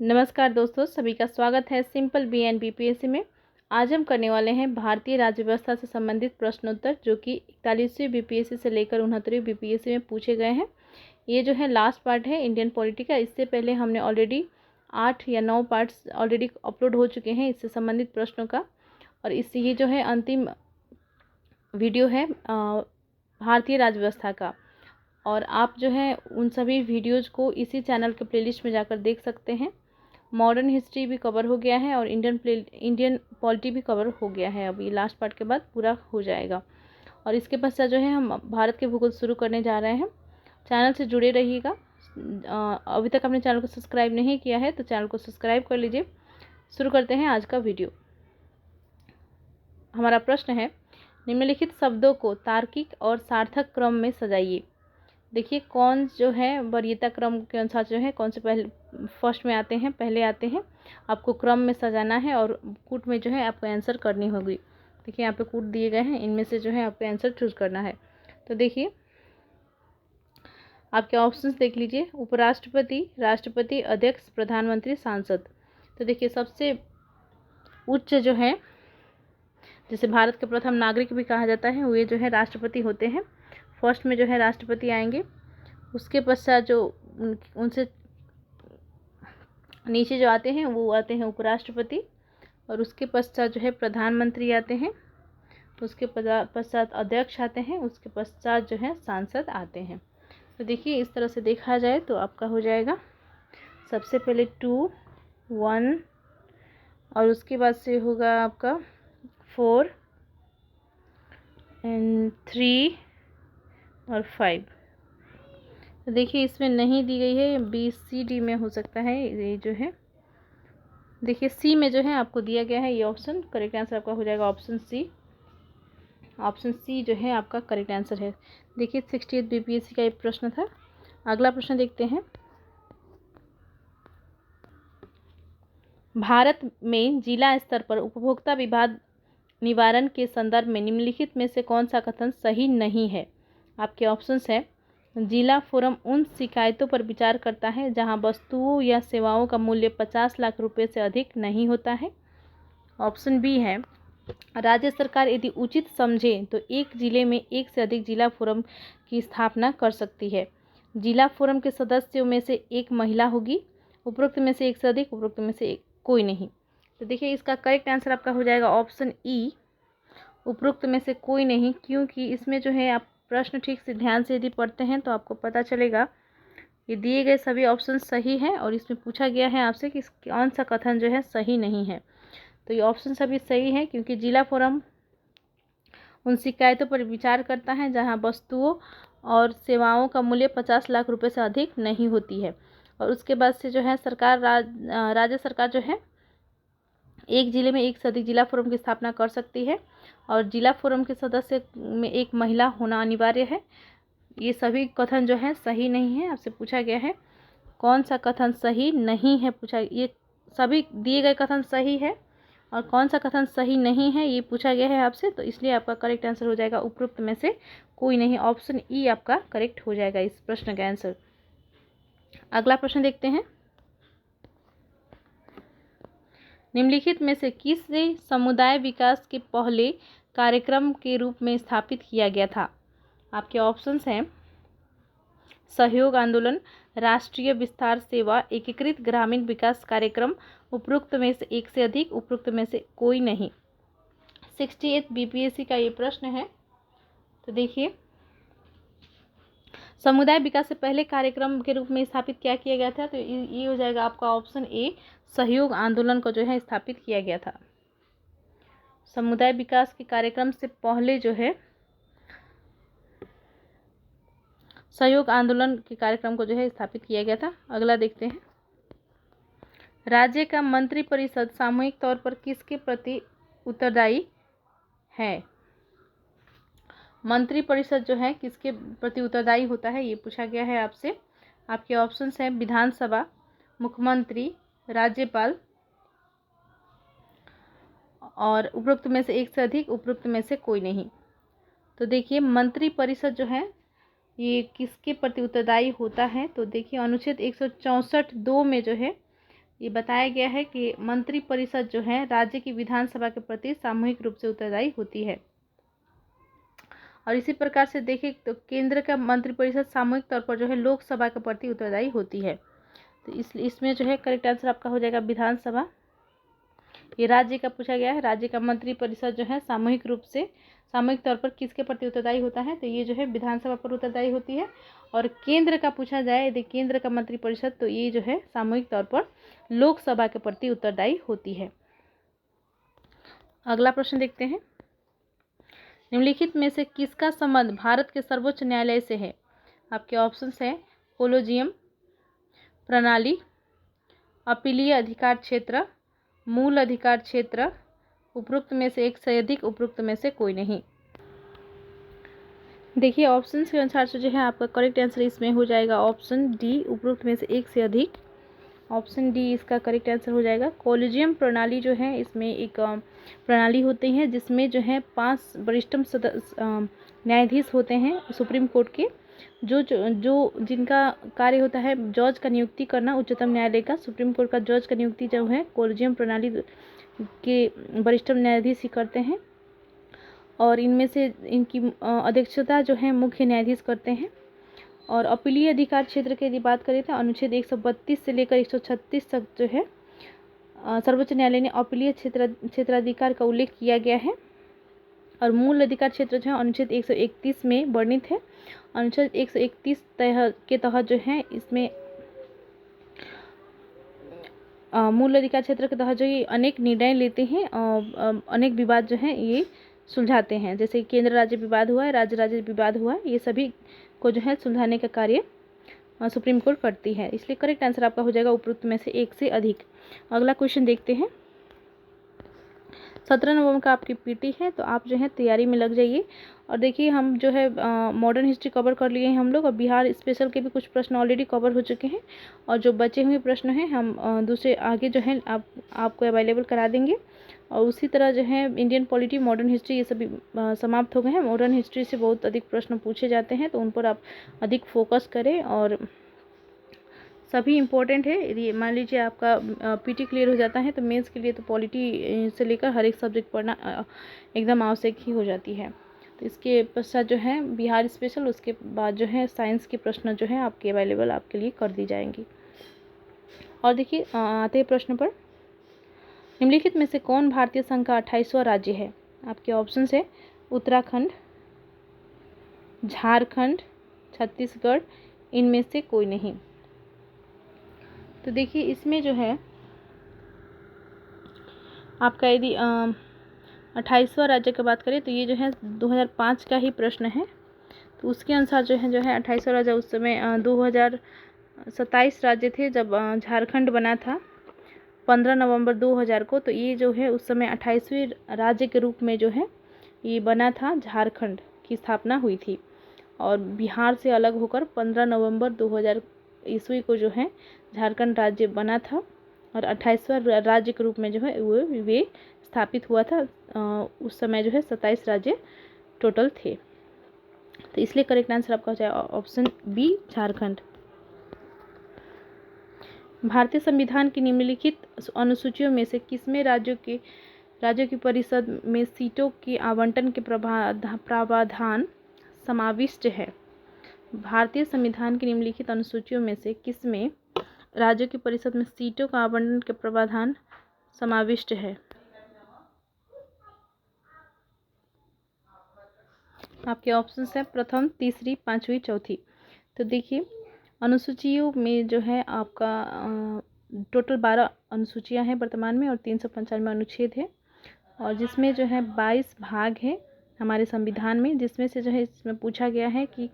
नमस्कार दोस्तों, सभी का स्वागत है सिंपल BN BPSC में। आज हम करने वाले हैं भारतीय राज्य व्यवस्था से संबंधित प्रश्नोत्तर, जो कि 41वीं BPSC से लेकर 69वीं BPSC में पूछे गए हैं। ये जो है लास्ट पार्ट है इंडियन पॉलिटी का। इससे पहले हमने ऑलरेडी 8 या 9 पार्ट्स ऑलरेडी अपलोड हो चुके हैं इससे संबंधित प्रश्नों का, और इससे ये जो है अंतिम वीडियो है भारतीय राज्य व्यवस्था का। और आप जो है उन सभी वीडियोज़ को इसी चैनल के प्लेलिस्ट में जाकर देख सकते हैं। मॉडर्न हिस्ट्री भी कवर हो गया है और इंडियन पॉलिटी भी कवर हो गया है। अभी लास्ट पार्ट के बाद पूरा हो जाएगा। और इसके पश्चात जो है हम भारत के भूगोल शुरू करने जा रहे हैं। चैनल से जुड़े रहिएगा। अभी तक आपने चैनल को सब्सक्राइब नहीं किया है तो चैनल को सब्सक्राइब कर लीजिए। शुरू करते हैं आज का वीडियो। हमारा प्रश्न है, निम्नलिखित शब्दों को तार्किक और सार्थक क्रम में सजाइए। देखिए कौन जो है वरीयता क्रम के अनुसार जो है कौन से पहले फर्स्ट में आते हैं, पहले आते हैं। आपको क्रम में सजाना है और कूट में जो है आपको आंसर करनी होगी। देखिए यहाँ पे कूट दिए गए हैं, इनमें से जो है आपको आंसर चूज करना है। तो देखिए आपके ऑप्शंस देख लीजिए, उपराष्ट्रपति, राष्ट्रपति, अध्यक्ष, प्रधानमंत्री, सांसद। तो देखिए सबसे उच्च जो है, जिसे भारत के प्रथम नागरिक भी कहा जाता है, वो ये जो है राष्ट्रपति होते हैं। फर्स्ट में जो है राष्ट्रपति आएंगे। उसके पश्चात जो उनसे नीचे जो आते हैं वो आते हैं उपराष्ट्रपति, और उसके पश्चात जो है प्रधानमंत्री आते हैं। उसके पश्चात अध्यक्ष आते हैं। उसके पश्चात जो है सांसद आते हैं। तो देखिए इस तरह से देखा जाए तो आपका हो जाएगा सबसे पहले 2, 1, और उसके बाद से होगा आपका 4 एंड 3 और 5। तो देखिए इसमें नहीं दी गई है, BCD में हो सकता है ये जो है। देखिए C में जो है आपको दिया गया है ये ऑप्शन। करेक्ट आंसर आपका हो जाएगा ऑप्शन C। ऑप्शन C जो है आपका करेक्ट आंसर है। देखिए 68 BPSC का ये प्रश्न था। अगला प्रश्न देखते हैं। भारत में जिला स्तर पर उपभोक्ता विवाद निवारण के संदर्भ में निम्नलिखित में से कौन सा कथन सही नहीं है। आपके ऑप्शंस है, जिला फोरम उन शिकायतों पर विचार करता है जहां वस्तुओं या सेवाओं का मूल्य 50 लाख रुपए से अधिक नहीं होता है। ऑप्शन बी है, राज्य सरकार यदि उचित समझे तो एक जिले में एक से अधिक जिला फोरम की स्थापना कर सकती है। जिला फोरम के सदस्यों में से एक महिला होगी। उपरोक्त में से एक से अधिक, उपरोक्त में से एक कोई नहीं। तो देखिए इसका करेक्ट आंसर आपका हो जाएगा ऑप्शन ई, उपरोक्त में से कोई नहीं। क्योंकि इसमें जो है आप प्रश्न ठीक से ध्यान से यदि पढ़ते हैं तो आपको पता चलेगा ये दिए गए सभी ऑप्शन सही हैं, और इसमें पूछा गया है आपसे कि कौन सा कथन जो है सही नहीं है। तो ये ऑप्शन सभी सही है, क्योंकि जिला फोरम उन शिकायतों पर विचार करता है जहां वस्तुओं और सेवाओं का मूल्य 50 लाख रुपए से अधिक नहीं होती है। और उसके बाद से जो है सरकार राज्य सरकार जो है एक जिले में एक से अधिक जिला फोरम की स्थापना कर सकती है, और जिला फोरम के सदस्य में एक महिला होना अनिवार्य है। ये सभी कथन जो है सही नहीं है। आपसे पूछा गया है कौन सा कथन सही नहीं है, पूछा। ये सभी दिए गए कथन सही है और कौन सा कथन सही नहीं है ये पूछा गया है आपसे। तो इसलिए आपका करेक्ट आंसर हो जाएगा उपरोक्त में से कोई नहीं। ऑप्शन ई आपका करेक्ट हो जाएगा इस प्रश्न का आंसर। अगला प्रश्न देखते हैं। निम्नलिखित में से किसे समुदाय विकास के पहले कार्यक्रम के रूप में स्थापित किया गया था। आपके ऑप्शंस हैं, सहयोग आंदोलन, राष्ट्रीय विस्तार सेवा, एकीकृत ग्रामीण विकास कार्यक्रम। उपरोक्त में से एक से अधिक, उपरोक्त में से कोई नहीं। 68 BPSC का ये प्रश्न है। तो देखिए समुदाय विकास से पहले कार्यक्रम के रूप में स्थापित क्या किया गया था। तो ये हो जाएगा आपका ऑप्शन ए, सहयोग आंदोलन को जो है स्थापित किया गया था। समुदाय विकास के कार्यक्रम से पहले जो है सहयोग आंदोलन के कार्यक्रम को जो है स्थापित किया गया था। अगला देखते हैं। राज्य का मंत्रिपरिषद सामूहिक तौर पर किसके प्रति उत्तरदायी है। मंत्रिपरिषद जो है किसके प्रति उत्तरदायी होता है ये पूछा गया है आपसे। आपके ऑप्शंस हैं, विधानसभा, मुख्यमंत्री, राज्यपाल, और उपरोक्त में से एक से अधिक, उपरोक्त में से कोई नहीं। तो देखिए मंत्रिपरिषद जो है ये किसके प्रति उत्तरदायी होता है। तो देखिए अनुच्छेद 164(2) में जो है ये बताया गया है कि मंत्रिपरिषद जो है राज्य की विधानसभा के प्रति सामूहिक रूप से उत्तरदायी होती है। और इसी प्रकार से देखें तो केंद्र का मंत्रिपरिषद सामूहिक तौर पर जो है लोकसभा के प्रति उत्तरदायी होती है। तो इसमें जो है करेक्ट आंसर आपका हो जाएगा विधानसभा। ये राज्य का पूछा गया है, राज्य का मंत्रिपरिषद जो है सामूहिक रूप से सामूहिक तौर पर किसके प्रति उत्तरदायी होता है, तो ये जो है विधानसभा पर उत्तरदायी होती है। और केंद्र का पूछा जाए यदि केंद्र का मंत्रिपरिषद, तो ये जो है सामूहिक तौर पर लोकसभा के प्रति उत्तरदायी होती है। अगला प्रश्न देखते हैं, निम्नलिखित में से किसका संबंध भारत के सर्वोच्च न्यायालय से है। आपके ऑप्शंस है कोलोजियम प्रणाली, अपीलीय अधिकार क्षेत्र, मूल अधिकार क्षेत्र, उपरोक्त में से एक से अधिक, उपरोक्त में से कोई नहीं। देखिए ऑप्शंस के अनुसार से जो है आपका करेक्ट आंसर इसमें हो जाएगा ऑप्शन डी, उपरोक्त में से एक से अधिक। ऑप्शन डी इसका करेक्ट आंसर हो जाएगा। कोलिजियम प्रणाली जो है इसमें एक प्रणाली होती है जिसमें जो है 5 वरिष्ठम न्यायाधीश होते हैं सुप्रीम कोर्ट के, जो जिनका कार्य होता है जज का नियुक्ति करना, उच्चतम न्यायालय का सुप्रीम कोर्ट का जज का नियुक्ति जो है कोलिजियम प्रणाली के वरिष्ठम न्यायाधीश ही करते हैं। और इनमें से इनकी अध्यक्षता जो है मुख्य न्यायाधीश करते हैं। और अपीलीय अधिकार क्षेत्र की यदि बात करें तो अनुच्छेद 132 से लेकर 136 तक जो है सर्वोच्च न्यायालय ने अपीलीय क्षेत्राधिकार का उल्लेख किया गया है। और मूल अधिकार क्षेत्र जो है अनुच्छेद 131 में वर्णित है। अनुच्छेद 131 के तहत जो है इसमें मूल अधिकार क्षेत्र के तहत जो ये अनेक निर्णय लेते हैं, अनेक विवाद जो है ये सुलझाते हैं। जैसे केंद्र राज्य विवाद हुआ है, राज्य राज्य विवाद हुआ है, ये सभी को जो है सुलझाने का कार्य सुप्रीम कोर्ट करती है। इसलिए करेक्ट आंसर आपका हो जाएगा उपरोक्त में से एक से अधिक। अगला क्वेश्चन देखते हैं। 17 नवंबर का आपकी पीटी है, तो आप जो है तैयारी में लग जाइए। और देखिए हम जो है मॉडर्न हिस्ट्री कवर कर लिए हैं हम लोग, और बिहार स्पेशल के भी कुछ प्रश्न ऑलरेडी कवर हो चुके हैं। और जो बचे हुए प्रश्न हैं हम दूसरे आगे जो है आपको अवेलेबल करा देंगे। और उसी तरह जो है इंडियन पॉलिटी, मॉडर्न हिस्ट्री, ये सभी समाप्त हो गए हैं। मॉडर्न हिस्ट्री से बहुत अधिक प्रश्न पूछे जाते हैं, तो उन पर आप अधिक फोकस करें। और सभी इम्पोर्टेंट है। यदि मान लीजिए आपका पीटी क्लियर हो जाता है तो मेंस के लिए तो पॉलिटी से लेकर हर एक सब्जेक्ट पढ़ना एकदम आवश्यक ही हो जाती है। तो इसके पश्चात जो है बिहार स्पेशल, उसके बाद जो है साइंस के प्रश्न जो है आपके अवेलेबल आपके लिए कर दी जाएंगी। और देखिए आते हैं प्रश्न पर, निम्नलिखित में से कौन भारतीय संघ का 28वां राज्य है। आपके ऑप्शंस है उत्तराखंड, झारखंड, छत्तीसगढ़, इनमें से कोई नहीं। तो देखिए इसमें जो है आपका यदि 28वां राज्य की बात करें तो ये जो है 2005 का ही प्रश्न है। तो उसके अनुसार जो है 28वां राज्य उस समय 2027 राज्य थे जब झारखंड बना था 15 नवंबर 2000 को। तो ये जो है उस समय 28वें राज्य के रूप में जो है ये बना था, झारखंड की स्थापना हुई थी। और बिहार से अलग होकर 15 नवंबर 2000 ईस्वी को जो है झारखंड राज्य बना था। और 28वां राज्य के रूप में जो है वे स्थापित हुआ था। उस समय जो है 27 राज्य टोटल थे। तो इसलिए करेक्ट आंसर आपका हो जाएगा ऑप्शन बी, झारखंड। भारतीय संविधान की निम्नलिखित अनुसूचियों में से किसमें राज्यों की परिषद में सीटों के आवंटन के प्रावधान समाविष्ट है। भारतीय संविधान की निम्नलिखित अनुसूचियों में से किसमें राज्यों की परिषद में सीटों का आवंटन के प्रावधान समाविष्ट है। आपके ऑप्शंस हैं प्रथम, तीसरी, पांचवी, चौथी। तो देखिए अनुसूचियों में जो है आपका टोटल 12 अनुसूचियां हैं वर्तमान में और 395 अनुच्छेद है। और जिसमें जो है 22 भाग है हमारे संविधान में, जिसमें से जो है इसमें पूछा गया है कि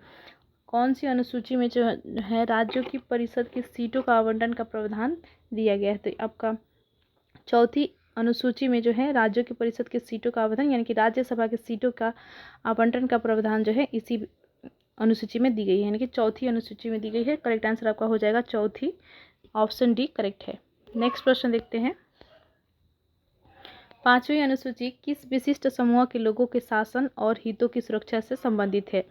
कौन सी अनुसूची में जो है राज्यों की परिषद की सीटों का आवंटन का प्रावधान दिया गया है। तो आपका चौथी अनुसूची में जो है राज्यों की परिषद की सीटों का आवंटन यानी कि राज्यसभा की सीटों का आवंटन का प्रावधान जो है इसी अनुसूची में दी गई है, यानी कि चौथी अनुसूची में दी गई है। करेक्ट आंसर आपका हो जाएगा चौथी, ऑप्शन डी करेक्ट है। नेक्स्ट प्रश्न देखते हैं। 5वीं अनुसूची किस विशिष्ट समूह के लोगों के शासन और हितों की सुरक्षा से संबंधित है।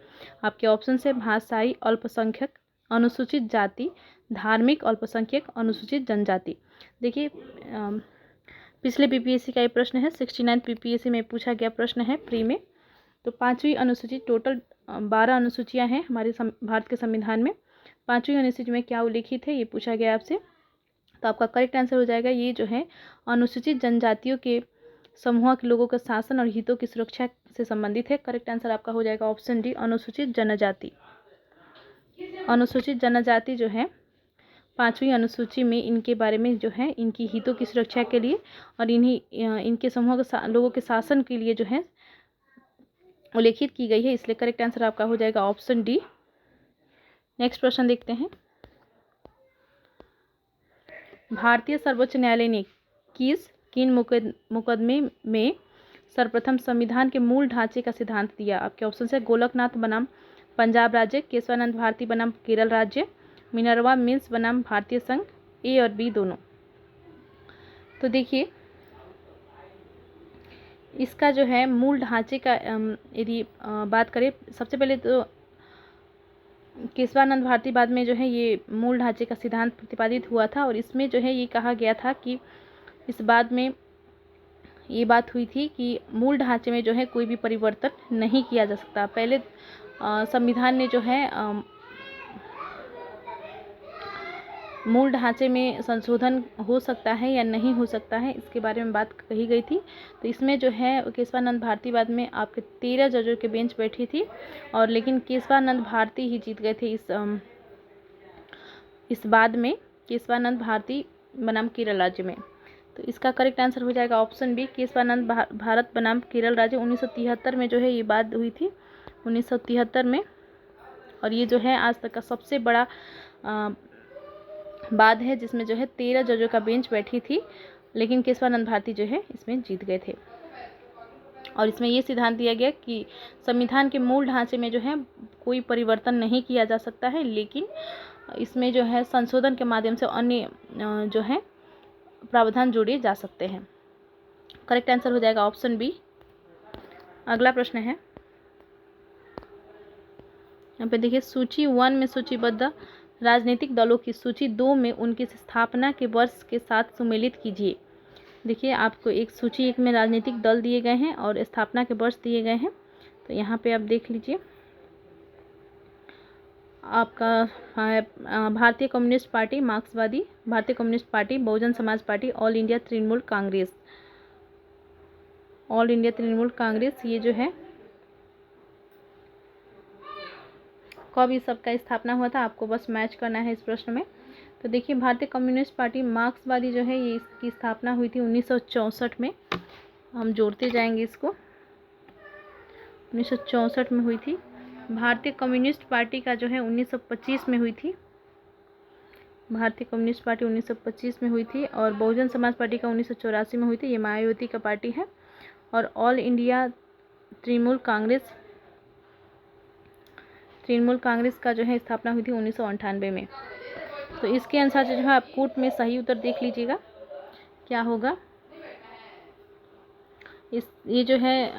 आपके ऑप्शन है भाषाई अल्पसंख्यक, अनुसूचित जाति, धार्मिक अल्पसंख्यक अनुसूचित जनजाति। देखिए पिछले पीपीएससी का ये प्रश्न है, 69 पीपीएससी में पूछा गया प्रश्न है प्री में। तो 5वीं अनुसूची, टोटल 12 अनुसूचियां हैं हमारे भारत के संविधान में। 5वीं अनुसूची में क्या उल्लेखित है ये पूछा गया आपसे। तो आपका करेक्ट आंसर हो जाएगा ये जो है अनुसूचित जनजातियों के समूह के लोगों के शासन और हितों की सुरक्षा से संबंधित है। करेक्ट आंसर आपका हो जाएगा ऑप्शन डी, अनुसूचित जनजाति। अनुसूचित जनजाति जो है 5वीं अनुसूची में इनके बारे में जो है इनकी हितों की सुरक्षा के लिए और इनके समूह के लोगों के शासन के लिए जो है उल्लेखित की गई है, इसलिए करेक्ट आंसर आपका हो जाएगा ऑप्शन डी। नेक्स्ट प्रश्न देखते हैं। भारतीय सर्वोच्च न्यायालय ने किन मुकदमे में सर्वप्रथम संविधान के मूल ढांचे का सिद्धांत दिया? आपके ऑप्शन है गोलकनाथ बनाम पंजाब राज्य, केशवानंद भारती बनाम केरल राज्य, मिनर्वा मिल्स बनाम भारतीय संघ, ए और बी दोनों। तो देखिए इसका जो है मूल ढांचे का यदि बात करें, सबसे पहले तो केशवानंद भारती बाद में जो है ये मूल ढांचे का सिद्धांत प्रतिपादित हुआ था और इसमें जो है ये कहा गया था कि इस बाद में ये बात हुई थी कि मूल ढांचे में जो है कोई भी परिवर्तन नहीं किया जा सकता। पहले संविधान ने जो है मूल ढांचे में संशोधन हो सकता है या नहीं हो सकता है इसके बारे में बात कही गई थी। तो इसमें जो है केशवानंद भारती बाद में आपके 13 जजों के बेंच बैठी थी और लेकिन केशवानंद भारती ही जीत गए थे इस बाद में, केशवानंद भारती बनाम केरल राज्य में। तो इसका करेक्ट आंसर हो जाएगा ऑप्शन बी, केशवानंद भारत बनाम केरल राज्य। 1973 में जो है ये बात हुई थी, 1973 में, और ये जो है आज तक का सबसे बड़ा बाद है जिसमें जो है 13 जजों का बेंच बैठी थी लेकिन केशवानंद भारती जो है इसमें जीत गए थे। और इसमें ये सिद्धांत दिया गया कि संविधान के मूल ढांचे में जो है कोई परिवर्तन नहीं किया जा सकता है, लेकिन इसमें जो है संशोधन के माध्यम से अन्य जो है प्रावधान जोड़े जा सकते हैं। करेक्ट आंसर हो जाएगा ऑप्शन बी। अगला प्रश्न है, यहाँ पे देखिए सूची 1 में सूचीबद्ध राजनीतिक दलों की सूची 2 में उनकी स्थापना के वर्ष के साथ सुमेलित कीजिए। देखिए आपको एक सूची 1 में राजनीतिक दल दिए गए हैं और स्थापना के वर्ष दिए गए हैं। तो यहाँ पे आप देख लीजिए, आपका भारतीय कम्युनिस्ट पार्टी, मार्क्सवादी, भारतीय communist party, Bahujan Samaj party, all India Trinamool Congress. All India Trinamool Congress ये जो है कब इस सब का स्थापना हुआ था, आपको बस मैच करना है इस प्रश्न में। तो देखिए भारतीय कम्युनिस्ट पार्टी मार्क्सवादी जो है ये इसकी स्थापना हुई थी 1964 में। हम जोड़ते जाएंगे इसको, 1964 में हुई थी। भारतीय कम्युनिस्ट पार्टी का जो है 1925 में हुई थी, भारतीय कम्युनिस्ट पार्टी 1925 में हुई थी। और बहुजन समाज पार्टी का 1984 में हुई थी, ये मायावती का पार्टी है। और ऑल इंडिया तृणमूल कांग्रेस का जो है स्थापना हुई थी 1998 में। तो इसके अनुसार जो है आप कोर्ट में सही उत्तर देख लीजिएगा क्या होगा। ये जो है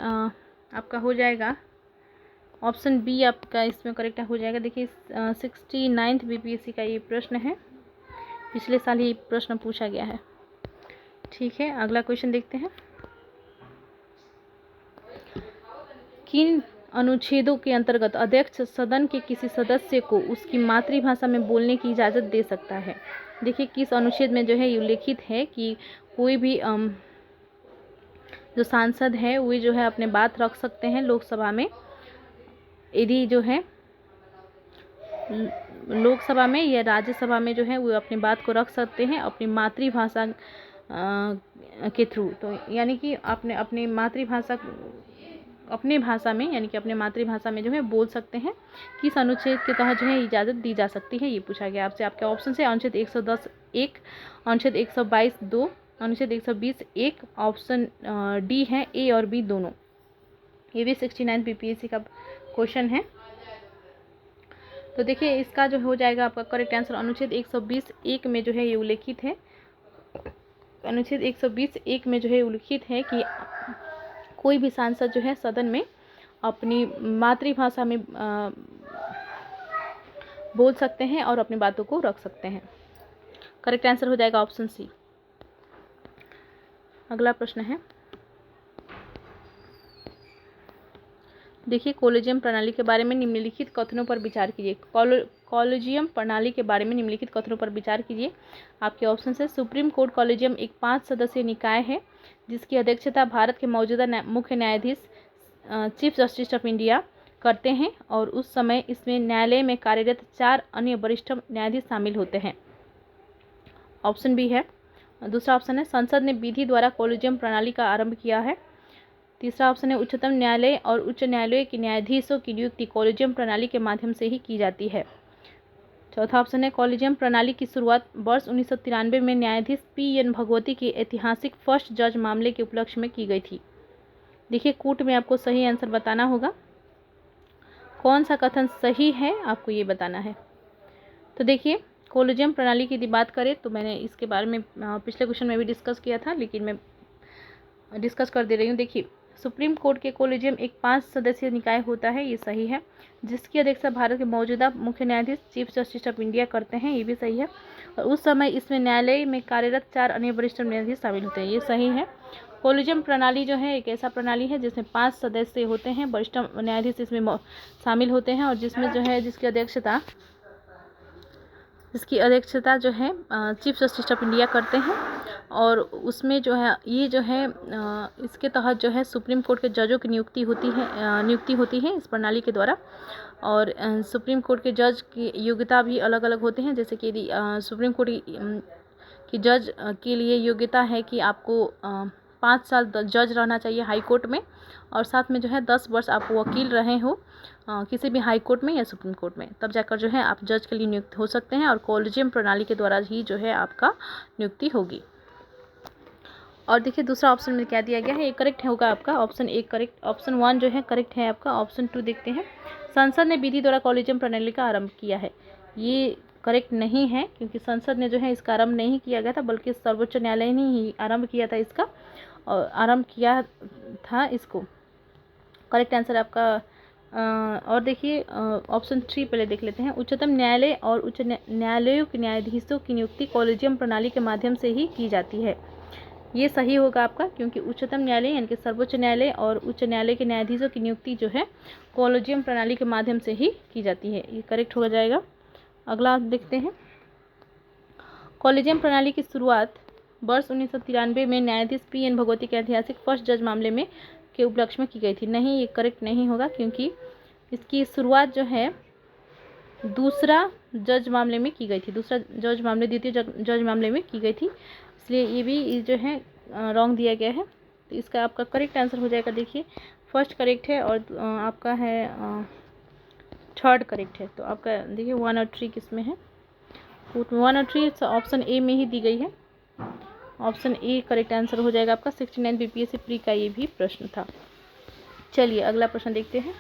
आपका हो जाएगा ऑप्शन बी, आपका इसमें करेक्ट हो जाएगा। देखिए 69th बीपीएससी का ये प्रश्न है, पिछले साल ये प्रश्न पूछा गया है। ठीक है, अगला क्वेश्चन देखते हैं। किन अनुच्छेदों के अंतर्गत अध्यक्ष सदन के किसी सदस्य को उसकी मातृभाषा में बोलने की इजाज़त दे सकता है? देखिए किस अनुच्छेद में जो है उल्लेखित है कि कोई भी जो सांसद है वो जो है अपने बात रख सकते हैं लोकसभा में, यदि जो है लोकसभा में या राज्यसभा में जो है वो अपनी बात को रख सकते हैं अपनी मातृभाषा के थ्रू। तो यानी कि अपने मातृभाषा अपने भाषा में, यानी कि अपने मातृभाषा में जो है बोल सकते हैं। किस अनुच्छेद के तहत जो है इजाज़त दी जा सकती है ये पूछा गया आपसे। आपके ऑप्शन है अनुच्छेद 110(1), अनुच्छेद 122(2), अनुच्छेद 120(1), ऑप्शन डी है ए और बी दोनों। ये भी 69 बीपीएससी का क्वेश्चन है। तो देखिए इसका जो हो जाएगा आपका करेक्ट आंसर अनुच्छेद 120(1) में जो है ये उल्लेखित है। अनुच्छेद 120(1) में जो है उल्लेखित है कि कोई भी सांसद जो है सदन में अपनी मातृभाषा में बोल सकते हैं और अपनी बातों को रख सकते हैं। करेक्ट आंसर हो जाएगा ऑप्शन सी। अगला प्रश्न है, देखिए कॉलेजियम प्रणाली के बारे में निम्नलिखित कथनों पर विचार कीजिए। कॉलेजियम प्रणाली के बारे में निम्नलिखित कथनों पर विचार कीजिए। आपके ऑप्शन है, सुप्रीम कोर्ट कॉलेजियम एक 5 सदस्यीय निकाय है जिसकी अध्यक्षता भारत के मौजूदा मुख्य न्यायाधीश चीफ जस्टिस ऑफ इंडिया करते हैं और उस समय इसमें न्यायालय में कार्यरत 4 अन्य वरिष्ठ न्यायाधीश शामिल होते हैं। ऑप्शन बी है। दूसरा ऑप्शन है, संसद ने विधि द्वारा कॉलेजियम प्रणाली का आरंभ किया है। तीसरा ऑप्शन है, उच्चतम न्यायालय और उच्च न्यायालय के न्यायाधीशों की नियुक्ति कॉलेजियम प्रणाली के माध्यम से ही की जाती है। चौथा ऑप्शन है, कॉलेजियम प्रणाली की शुरुआत वर्ष 1993 में न्यायाधीश PN भगवती के ऐतिहासिक फर्स्ट जज मामले के उपलक्ष्य में की गई थी। देखिए कूट में आपको सही आंसर बताना होगा। कौन सा कथन सही है आपको ये बताना है। तो देखिए कॉलेजियम प्रणाली की यदि बात करें तो मैंने इसके बारे में पिछले क्वेश्चन में भी डिस्कस किया था, लेकिन मैं डिस्कस कर दे रही हूँ। देखिए सुप्रीम कोर्ट के कॉलेजियम एक 5 सदस्यीय निकाय होता है, ये सही है, जिसकी अध्यक्षता भारत के मौजूदा मुख्य न्यायाधीश चीफ जस्टिस ऑफ इंडिया करते हैं, ये भी सही है। और उस समय इसमें न्यायालय में कार्यरत 4 अन्य वरिष्ठ न्यायाधीश शामिल होते हैं, ये सही है। कॉलेजियम प्रणाली जो है एक ऐसा प्रणाली है जिसमें 5 सदस्य होते हैं, वरिष्ठ न्यायाधीश इसमें शामिल होते हैं और जिसमें जो है जिसकी अध्यक्षता जो है चीफ जस्टिस ऑफ इंडिया करते हैं। और उसमें जो है ये जो है इसके तहत जो है सुप्रीम कोर्ट के जजों की नियुक्ति होती है इस प्रणाली के द्वारा। और सुप्रीम कोर्ट के जज की योग्यता भी अलग अलग होते हैं, जैसे कि यदि सुप्रीम कोर्ट की जज के लिए योग्यता है कि आपको 5 साल जज रहना चाहिए हाई कोर्ट में, और साथ में जो है 10 वर्ष आप वकील रहे हो किसी भी हाई कोर्ट में या सुप्रीम कोर्ट में, तब जाकर जो है आप जज के लिए नियुक्त हो सकते हैं। और कॉलेजियम प्रणाली के द्वारा ही जो है आपका नियुक्ति होगी। और देखिए दूसरा ऑप्शन में क्या दिया गया है, ये करेक्ट होगा आपका ऑप्शन ए करेक्ट, ऑप्शन 1 जो है करेक्ट है आपका। ऑप्शन 2 देखते हैं, संसद ने विधि द्वारा कॉलेजियम प्रणाली का आरंभ किया है, ये करेक्ट नहीं है, क्योंकि संसद ने जो है इसका आरंभ नहीं किया गया था, बल्कि सर्वोच्च न्यायालय ने ही आरंभ किया था इसका, और आरंभ किया था इसको। करेक्ट आंसर आपका और देखिए ऑप्शन 3 पहले देख लेते हैं, उच्चतम न्यायालय और उच्च न्यायालयों के न्यायाधीशों की नियुक्ति कॉलेजियम प्रणाली के माध्यम से ही की जाती है, ये सही होगा आपका, क्योंकि उच्चतम न्यायालय यानी कि सर्वोच्च न्यायालय और उच्च न्यायालय के न्यायाधीशों की नियुक्ति जो है कॉलेजियम प्रणाली के माध्यम से ही की जाती है, ये करेक्ट हो जाएगा। अगला देखते हैं, कॉलेजियम प्रणाली की शुरुआत वर्ष 1993 में न्यायाधीश PN भगवती के ऐतिहासिक फर्स्ट जज मामले में के उपलक्ष्य में की गई थी, नहीं ये करेक्ट नहीं होगा, क्योंकि इसकी शुरुआत जो है दूसरा जज मामले में की गई थी, द्वितीय जज मामले में की गई थी, इसलिए ये भी जो है रॉन्ग दिया गया है। तो इसका आपका करेक्ट आंसर हो जाएगा, देखिए फर्स्ट करेक्ट है और आपका है थर्ड करेक्ट है। तो आपका देखिए 1 और 3 किस में है, 1 और 3 ऑप्शन ए में ही दी गई है, ऑप्शन ए करेक्ट आंसर हो जाएगा आपका। 69 BPSC प्री का ये भी प्रश्न था। चलिए अगला प्रश्न देखते हैं,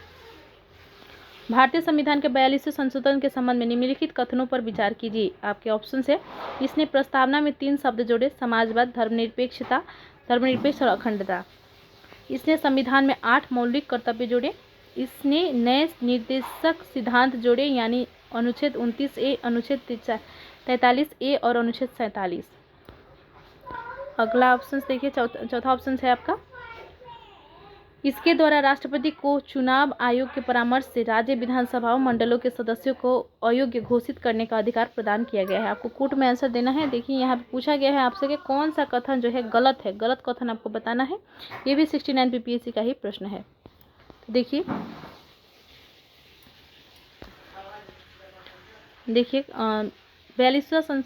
भारतीय संविधान के 42वें संशोधन के संबंध में निम्नलिखित कथनों पर विचार कीजिए। आपके ऑप्शन है, इसने प्रस्तावना में 3 शब्द जोड़े, समाजवाद, धर्मनिरपेक्ष और अखंडता। इसने संविधान में 8 मौलिक कर्तव्य जोड़े। इसने नए निर्देशक सिद्धांत जोड़े, यानी अनुच्छेद 29A, अनुच्छेद 43A और अनुच्छेद 47। अगला ऑप्शन देखिए, चौथा ऑप्शन है आपका, इसके द्वारा राष्ट्रपति को चुनाव आयोग के परामर्श से राज्य विधानसभाओं मंडलों के सदस्यों को अयोग्य घोषित करने का अधिकार प्रदान किया गया है। आपको कूट में आंसर देना है। देखिए यहाँ पे पूछा गया है आपसे कि कौन सा कथन जो है गलत है, गलत कथन आपको बताना है। ये भी 69 BPSC का ही प्रश्न है। तो देखिए 42वां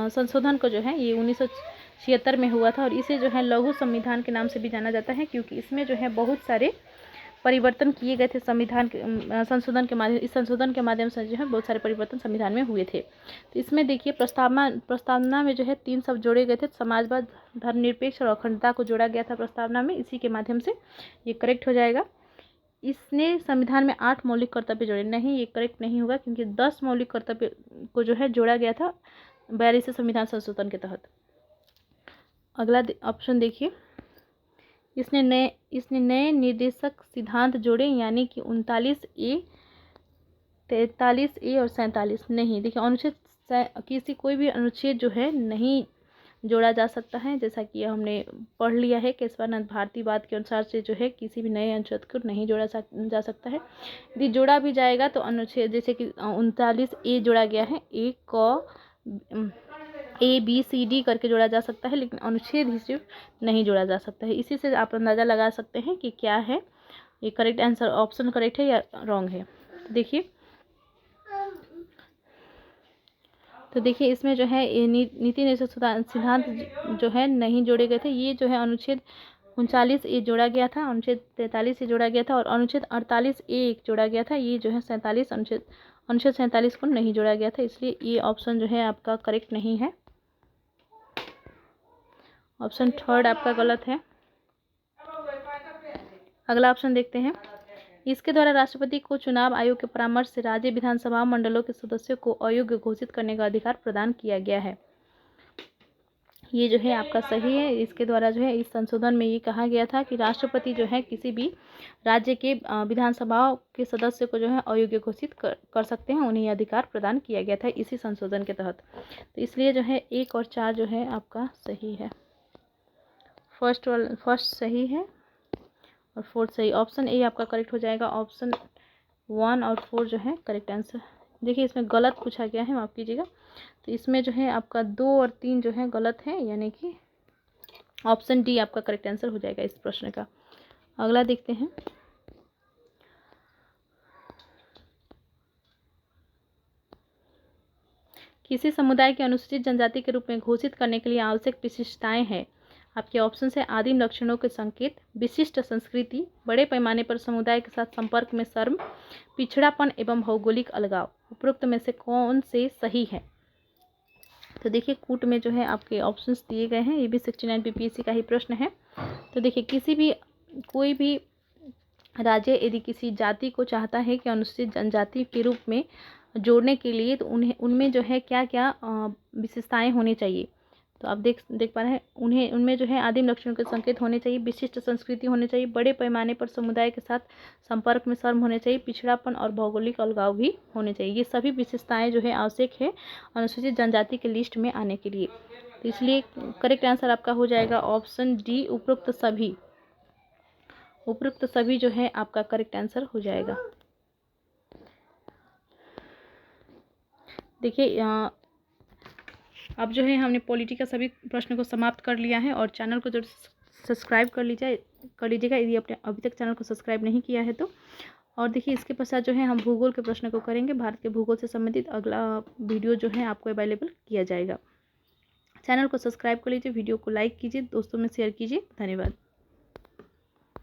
संशोधन को जो है ये 1976 में हुआ था, और इसे जो है लघु संविधान के नाम से भी जाना जाता है, क्योंकि इसमें जो है बहुत सारे परिवर्तन किए गए थे संविधान के संशोधन के माध्यम, इस संशोधन के माध्यम से जो है बहुत सारे परिवर्तन संविधान में हुए थे। तो इसमें देखिए प्रस्तावना में जो है 3 शब्द जोड़े गए थे, समाजवाद, धर्मनिरपेक्ष और अखंडता को जोड़ा गया था प्रस्तावना में, इसी के माध्यम से ये करेक्ट हो जाएगा। इसने संविधान में 8 मौलिक कर्तव्य जोड़े, नहीं ये करेक्ट नहीं होगा, क्योंकि 10 मौलिक कर्तव्य को जो है जोड़ा गया था 42वें संविधान संशोधन के तहत। अगला ऑप्शन देखिए, इसने नए निर्देशक सिद्धांत जोड़े, यानी कि 39A 43A और 47 नहीं। देखिए अनुच्छेद किसी कोई भी अनुच्छेद जो है नहीं जोड़ा जा सकता है, जैसा कि हमने पढ़ लिया है केशवानंद भारतीवाद के अनुसार से जो है किसी भी नए अनुच्छेद को नहीं जोड़ा जा सकता है। यदि जोड़ा भी जाएगा तो अनुच्छेद जैसे कि 39A जोड़ा गया है, A को ABCD करके जोड़ा जा सकता है, लेकिन अनुच्छेद ही सिर्फ नहीं जोड़ा जा सकता है। इसी से आप अंदाज़ा लगा सकते हैं कि क्या है ये करेक्ट आंसर, ऑप्शन करेक्ट है या रॉन्ग है। तो देखिए इसमें जो है नीति निषेध सिद्धांत जो है नहीं जोड़े गए थे। ये जो है अनुच्छेद 39A जोड़ा गया था, अनुच्छेद 43 जोड़ा गया था और अनुच्छेद 48A जोड़ा गया था। ये जो है 47 अनुच्छेद 47 को नहीं जोड़ा गया था, इसलिए ये ऑप्शन जो है आपका करेक्ट नहीं है। ऑप्शन थर्ड आपका गलत है। अगला ऑप्शन देखते हैं। इसके द्वारा राष्ट्रपति को चुनाव आयोग के परामर्श से राज्य विधानसभा मंडलों के सदस्यों को अयोग्य घोषित करने का अधिकार प्रदान किया गया है। ये जो है आपका सही है। इसके द्वारा जो है इस संशोधन में ये कहा गया था कि राष्ट्रपति जो है किसी भी राज्य के विधानसभा के सदस्य को जो है अयोग्य घोषित कर सकते हैं, उन्हें यह अधिकार प्रदान किया गया था इसी संशोधन के तहत। तो इसलिए जो है 1 और 4 जो है आपका सही है। फर्स्ट सही है और 4 सही। ऑप्शन ए आपका करेक्ट हो जाएगा। ऑप्शन 1 और 4 जो है करेक्ट आंसर। देखिए इसमें गलत पूछा गया है, माफ़ कीजिएगा। तो इसमें जो है आपका 2 और 3 जो है गलत है, यानी कि ऑप्शन डी आपका करेक्ट आंसर हो जाएगा इस प्रश्न का। अगला देखते हैं। किसी समुदाय के अनुसूचित जनजाति के रूप में घोषित करने के लिए आवश्यक विशिष्टताएं हैं। आपके ऑप्शन है आदिम लक्षणों के संकेत, विशिष्ट संस्कृति, बड़े पैमाने पर समुदाय के साथ संपर्क में शर्म, पिछड़ापन एवं भौगोलिक अलगाव। उपरोक्त में से कौन से सही है? तो देखिए कूट में जो है आपके ऑप्शंस दिए गए हैं, ये भी 69 बीपीएससी का ही प्रश्न है। तो देखिए कोई भी राज्य यदि किसी जाति को चाहता है कि अनुसूचित जनजाति के रूप में जोड़ने के लिए, तो उनमें जो है क्या क्या विशेषताएं होनी चाहिए। तो आप देख पा रहे हैं उनमें जो है आदिम लक्षणों के संकेत होने चाहिए, विशिष्ट संस्कृति होनी चाहिए, बड़े पैमाने पर समुदाय के साथ संपर्क में शर्म होने चाहिए, पिछड़ापन और भौगोलिक अलगाव भी होने चाहिए। ये सभी विशेषताएं जो है आवश्यक है अनुसूचित जनजाति के लिस्ट में आने के लिए। तो इसलिए करेक्ट आंसर आपका हो जाएगा ऑप्शन डी, उपरोक्त सभी जो है आपका करेक्ट आंसर हो जाएगा। देखिए अब जो है हमने पॉलिटी का सभी प्रश्नों को समाप्त कर लिया है और चैनल को जरूर सब्सक्राइब कर लीजिएगा यदि आपने अभी तक चैनल को सब्सक्राइब नहीं किया है तो। और देखिए इसके पश्चात जो है हम भूगोल के प्रश्न को करेंगे। भारत के भूगोल से संबंधित अगला वीडियो जो है आपको अवेलेबल किया जाएगा। चैनल को सब्सक्राइब कर लीजिए, वीडियो को लाइक कीजिए, दोस्तों में शेयर कीजिए। धन्यवाद।